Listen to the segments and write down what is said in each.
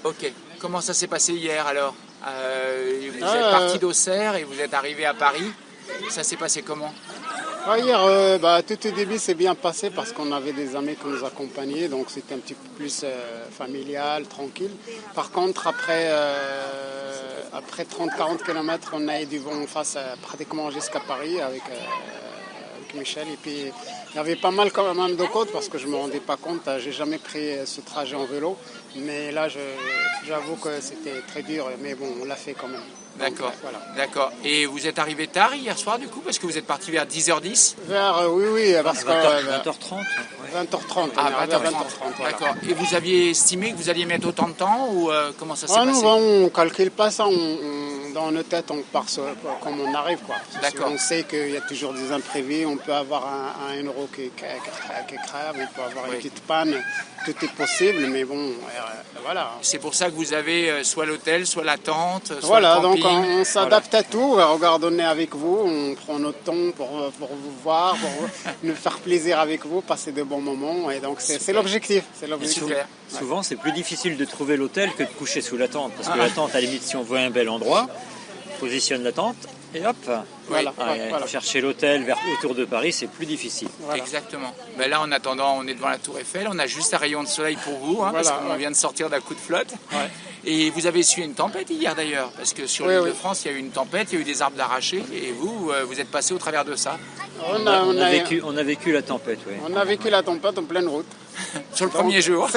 Ok. Comment ça s'est passé hier alors? Vous êtes parti d'Auxerre et vous êtes arrivé à Paris. Ça s'est passé comment? Hier, tout au début, c'est bien passé parce qu'on avait des amis qui nous accompagnaient, donc c'était un petit peu plus familial, tranquille. Par contre, après 30-40 km, on a eu du vent en face pratiquement jusqu'à Paris avec Michel. Et puis, il y avait pas mal quand même de côtes parce que je ne me rendais pas compte. J'ai jamais pris ce trajet en vélo. Mais là, j'avoue que c'était très dur. Mais bon, on l'a fait quand même. D'accord, voilà. D'accord. Et vous êtes arrivé tard hier soir du coup, parce que vous êtes parti vers 10h10? Oui, parce que 20h30. 20h30. Ah, 20h30. D'accord. Et vous aviez estimé que vous alliez mettre autant de temps ou comment ça s'est passé? Non, on ne calcule pas ça. Dans nos têtes, on part comme on arrive. D'accord. On sait qu'il y a toujours des imprévus. On peut avoir un euro qui crève, on peut avoir une petite panne. Tout est possible, mais bon, voilà. C'est pour ça que vous avez soit l'hôtel, soit la tente, soit voilà, le camping. Donc on s'adapte à tout. Regarde, on est avec vous, on prend notre temps pour vous voir, pour nous faire plaisir avec vous, passer de bons moments. Et donc c'est l'objectif. Souvent, c'est plus difficile de trouver l'hôtel que de coucher sous la tente. Parce que la tente, à la limite, si on voit un bel endroit, on positionne la tente et hop, voilà. Chercher l'hôtel autour de Paris, c'est plus difficile. Voilà. Exactement. Ben là, en attendant, on est devant la Tour Eiffel. On a juste un rayon de soleil pour vous, parce qu'on vient de sortir d'un coup de flotte. Ouais. Et vous avez essuyé une tempête hier d'ailleurs, parce que sur l'île de France, il y a eu une tempête, il y a eu des arbres arrachés, et vous êtes passé au travers de ça. On a vécu la tempête, oui. On a vécu la tempête en pleine route. Sur le premier jour.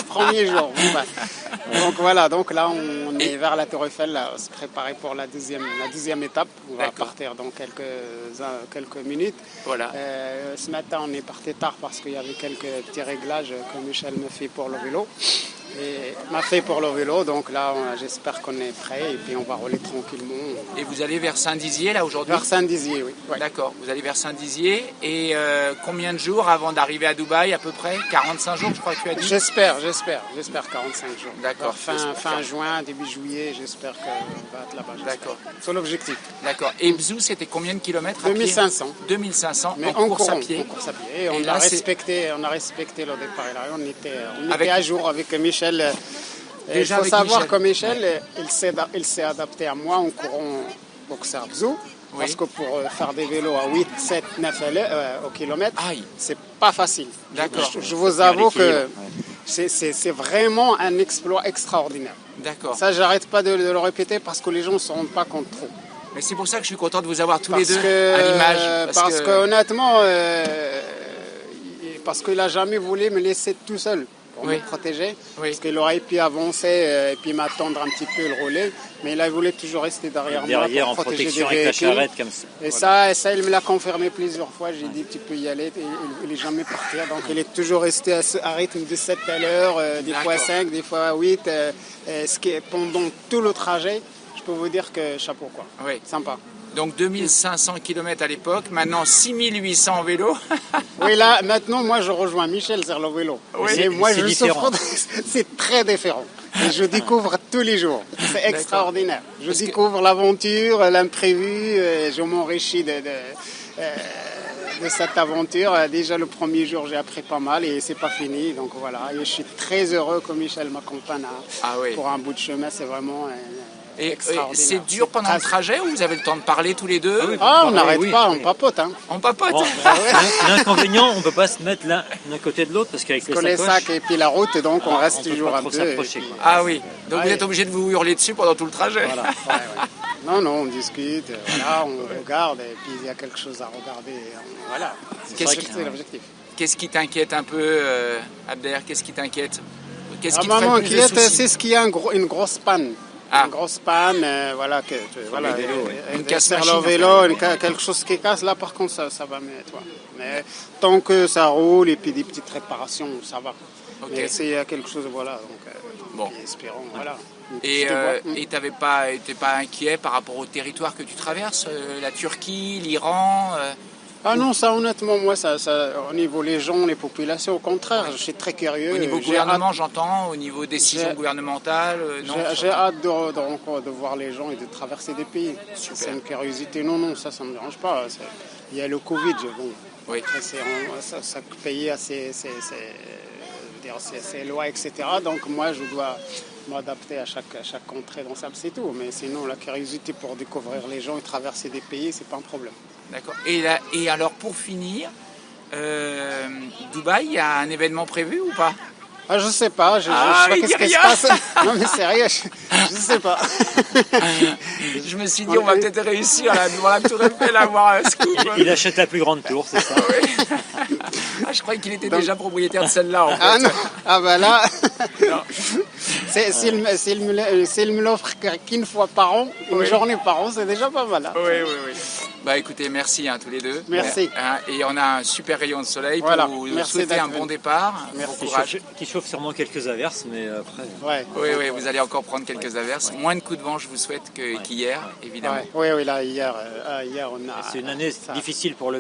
Premier jour. Donc voilà, donc là on est vers la Tour Eiffel, là, on se préparer pour la deuxième étape. On va partir dans quelques minutes. Voilà. Ce matin on est parti tard parce qu'il y avait quelques petits réglages que Michel me fait pour le vélo. Donc là j'espère qu'on est prêt et puis on va rouler tranquillement. Et vous allez vers Saint-Dizier là aujourd'hui? Vers Saint-Dizier, oui. Ouais. D'accord, vous allez vers Saint-Dizier et combien de jours avant d'arriver à Dubaï à peu près? 45 jours je crois que tu as dit? J'espère 45 jours. D'accord. Fin juin, début juillet, j'espère qu'on va être là-bas. D'accord. C'est l'objectif. D'accord. Et Bzou, c'était combien de kilomètres à 2500. 2500 mais en course à pied. En course à pied. Et on a respecté le départ. On était à jour avec Michel. Il faut savoir que Michel, il s'est adapté à moi en courant boxer Bzou. Parce que pour faire des vélos à 8, 7, 9 au kilomètre, c'est pas facile. D'accord. Je vous avoue que c'est vraiment un exploit extraordinaire. D'accord. Ça, j'arrête pas de le répéter parce que les gens ne se rendent pas compte trop. Mais c'est pour ça que je suis content de vous avoir tous les deux à l'image. Parce que honnêtement, parce qu'il n'a jamais voulu me laisser tout seul. Pour me protéger, parce qu'il aurait pu avancer et puis m'attendre un petit peu le rouler, mais il voulait toujours rester derrière moi pour en protéger protection des avec la véhicules. charrette comme ça. Et ça, il me l'a confirmé plusieurs fois. J'ai dit tu peux y aller, il n'est jamais parti. Donc il est toujours resté à rythme de 7 à l'heure, des fois 5, des fois 8. Ce qui est pendant tout le trajet, je peux vous dire que chapeau quoi. Oui. Sympa. Donc 2500 km à l'époque, maintenant 6800 en vélo. Oui, là, maintenant, moi, je rejoins Michel sur le vélo. Oui, moi, c'est très différent. Et je découvre tous les jours. C'est extraordinaire. Je découvre l'aventure, l'imprévu. Je m'enrichis de cette aventure. Déjà, le premier jour, j'ai appris pas mal et c'est pas fini. Donc voilà, et je suis très heureux que Michel m'accompagne pour un bout de chemin. C'est vraiment... Et c'est dur pendant le trajet ou vous avez le temps de parler tous les deux? On n'arrête pas, on papote. On papote. L'inconvénient, on ne peut pas se mettre l'un côté de l'autre parce qu'avec les sacs et puis la route, donc on reste toujours un peu. Ah oui, donc vous êtes obligé de vous hurler dessus pendant tout le trajet. Voilà. Non, on discute, on regarde et puis il y a quelque chose à regarder. Voilà, c'est l'objectif. Qu'est-ce qui t'inquiète un peu, Abder? Qu'est-ce qui t'inquiète? Qu'est-ce qui te fait plus de soucis? C'est ce qu'il y a une grosse panne. Une grosse panne, une casse sur le vélo, quelque chose qui casse, là par contre ça va mieux. Mais tant que ça roule et puis des petites réparations, ça va. Okay. Mais s'il y a quelque chose, donc espérons, voilà. Et t'es pas inquiet par rapport au territoire que tu traverses, la Turquie, l'Iran non, ça honnêtement, moi, au niveau des gens, les populations, au contraire, je suis très curieux. Au niveau gouvernement, j'entends, au niveau décision gouvernementale, non. J'ai hâte de voir les gens et de traverser des pays. Super. C'est une curiosité. Non, ça ne me dérange pas. Il y a le Covid, après, ça pays a ses lois, etc. Donc moi, je dois m'adapter à chaque contrée dans ça, c'est tout. Mais sinon, la curiosité pour découvrir les gens et traverser des pays, c'est pas un problème. D'accord. Et alors, pour finir, Dubaï, il y a un événement prévu ou pas? Ah, je sais pas, je sais pas qu'est-ce qui se passe. Non mais sérieux, je sais pas. Je me suis dit, on va peut-être réussir devant la tour Eiffel à avoir un scoop. Il achète la plus grande tour, c'est ça? Ah, je croyais qu'il était déjà propriétaire de celle-là, en fait. Ah non, ah bah là, s'il me l'offre qu'une fois par an, une journée par an, c'est déjà pas mal. Hein. Oui. Bah écoutez, merci tous les deux. Merci. Et on a un super rayon de soleil pour vous souhaiter un bon départ. Bon courage. Qui chauffe sûrement quelques averses, mais après... Oui, vous allez encore prendre quelques averses. Moins de coups de vent, je vous souhaite, qu'hier, évidemment. Oui, là, hier on a... C'est une année difficile pour le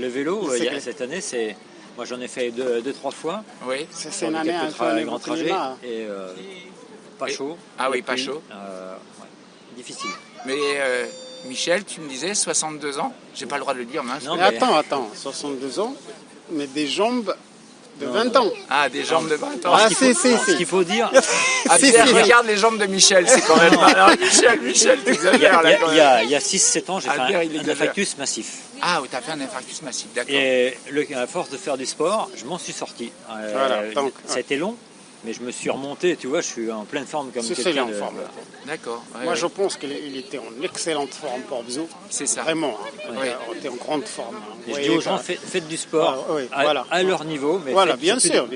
vélo. Cette année, moi j'en ai fait 2-3 fois. Oui. C'est une année un peu grand trajet et pas chaud. Ah oui, pas chaud. Difficile. Mais Michel, tu me disais 62 ans. J'ai pas le droit de le dire, mince. Non, mais attends, 62 ans, mais des jambes de 20 ans. Ah, des jambes de 20 ans. Ah, si. Ce qu'il faut dire... Regarde les jambes de Michel, c'est quand même... Alors, Michel, t'exagères là quand même. Il y a 6-7 ans, j'ai fait un infarctus massif. Ah, oui, t'as fait un infarctus massif, d'accord. Et à force de faire du sport, je m'en suis sorti. Ça a été long, mais je me suis remonté, tu vois, je suis en pleine forme comme quelqu'un de... forme. D'accord. Moi, je pense qu'il était en excellente forme pour Bzo. C'est ça. Vraiment. Il était en grande forme. Et je dis aux gens, faites du sport à leur niveau. Mais bien sûr.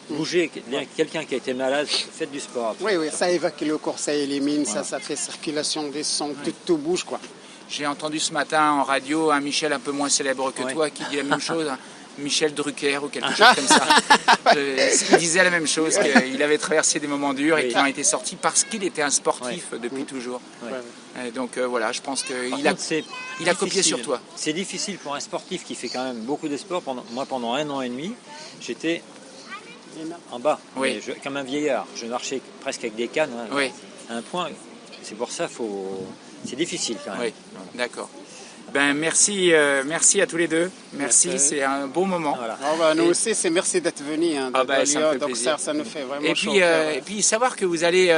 Bougez, quelqu'un qui a été malade, faites du sport. Oui, ça évacue le corps, ça élimine, ça fait circulation des sangs, tout bouge, quoi. J'ai entendu ce matin en radio un Michel un peu moins célèbre que toi qui dit la même chose. Michel Drucker ou quelque chose comme ça. Il disait la même chose, qu'il avait traversé des moments durs et qu'il en était sorti parce qu'il était un sportif depuis toujours. Donc voilà, je pense qu'il a copié sur toi. C'est difficile pour un sportif qui fait quand même beaucoup de sport. Moi, pendant 1 an et demi, j'étais en bas, comme un vieillard. Je marchais presque avec des cannes. À un point, c'est pour ça, c'est difficile quand même. Oui, d'accord. Ben merci à tous les deux. Merci. C'est un beau moment. Voilà. Nous aussi, c'est merci d'être venus. Ça me fait plaisir. Ça nous fait vraiment chaud. Et puis savoir que vous allez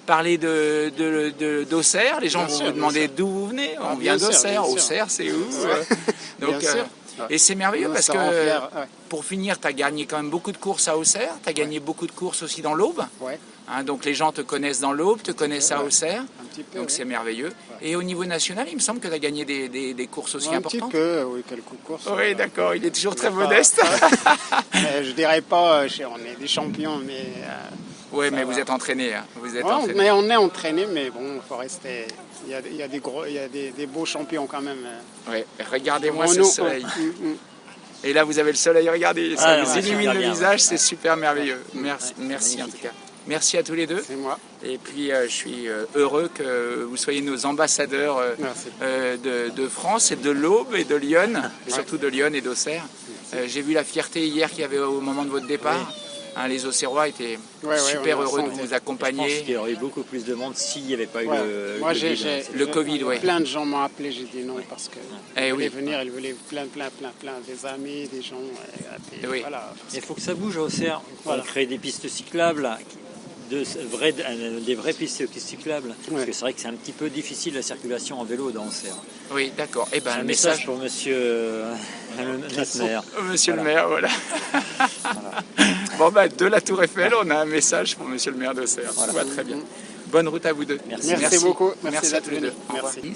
parler d'Auxerre. Les gens vont vous demander d'où vous venez. On vient d'Auxerre. Auxerre, c'est où? Donc, et c'est merveilleux parce que pour finir, tu as gagné quand même beaucoup de courses à Auxerre. Tu as gagné beaucoup de courses aussi dans l'Aube. Donc les gens te connaissent dans l'Aube, te connaissent à Auxerre. Donc c'est merveilleux. Et au niveau national, il me semble que tu as gagné des courses aussi importantes. Un petit peu, oui, quelques courses. Oui, d'accord, il est toujours très modeste. Je dirais pas, on est des champions, mais... oui, mais vous êtes entraînés. Entraîné. Mais on est entraînés, mais bon, il faut rester... Il y a des beaux champions quand même. Oui, regardez-moi ce soleil. Et là, vous avez le soleil, regardez, ça vous illumine le visage, c'est super merveilleux. Merci en tout cas. Merci à tous les deux. C'est moi. Et puis, je suis heureux que vous soyez nos ambassadeurs de France et de l'Aube et de Lyon, surtout de Lyon et d'Auxerre. J'ai vu la fierté hier qu'il y avait au moment de votre départ. Les Auxerrois étaient super heureux de vous accompagner. Je pense qu'il y aurait eu beaucoup plus de monde s'il n'y avait pas eu le Covid. Plein de gens m'ont appelé, j'ai dit non parce qu'ils voulaient venir, ils voulaient plein, des amis, des gens. Voilà, il faut que ça bouge à Auxerre. On crée des pistes cyclables. Des vraies pistes cyclables, parce que c'est vrai que c'est un petit peu difficile la circulation en vélo dans Auxerre. Oui, d'accord. Et un message pour monsieur notre maire. Monsieur le maire, voilà. Bon, de la Tour Eiffel, on a un message pour monsieur le maire d'Auxerre. Très bien. Bonne route à vous deux. Merci beaucoup. Merci à tous les deux. Merci.